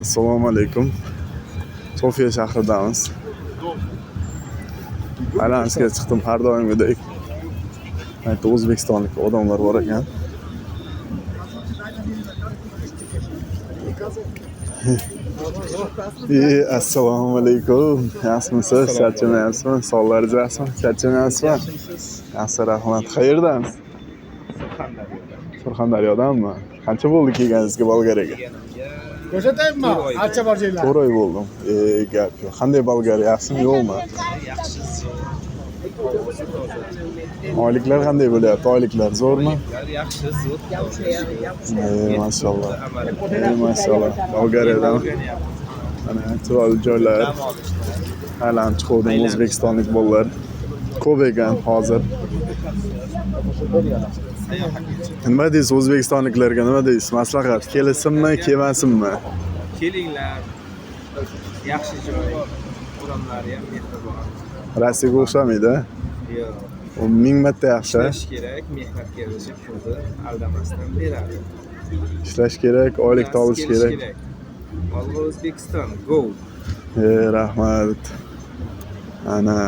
Assalomu alaykum. Sofiya shahridamiz. Aylanishga chiqdim har doimgidek. Aytda o'zbekistonlik odamlar bor ekan. Assalomu alaykum. Yaxshimisiz? Charchamayapsizmi? Sog'lig'ingiz yaxshimi? Charchamayapsizmi? Yaxshi, rahmat. Qayerdansiz? Surxondaryodanmi? Qancha bo'ldi kelganingizga Bolgariyaga? Ko'rsataymi? Archa bor joylar. 4 oy bo'ldim. Gap yo'q. Qanday Bolgariya? Yaxshimi, yo'qmi? Oyliklar qanday bo'lyapti? Oyliklar zo'rmi? Yaxshi, zo'r. Maşallah. Maşallah. Bolgariyadan ana chiroyli joylar. Aylanib chiqdim, o'zbekistonlik bolalar ko'p ekan hozir. Nima deysiz o'zbekistonliklarga, nima deysiz? Maslahat kelsinmi, kelmasinmi? Kelinglar. Yaxshi joy. Odamlari ham mehribon. Rossiyaga o'xshamaydi. Yo'q. U ming marta yaxshi. Ishlash kerak, mehnatga yarasha pulni aldamasdan beradi. Ishlash kerak, oylikni olish kerak. Vallo O'zbekiston, go. Rahmat. Ana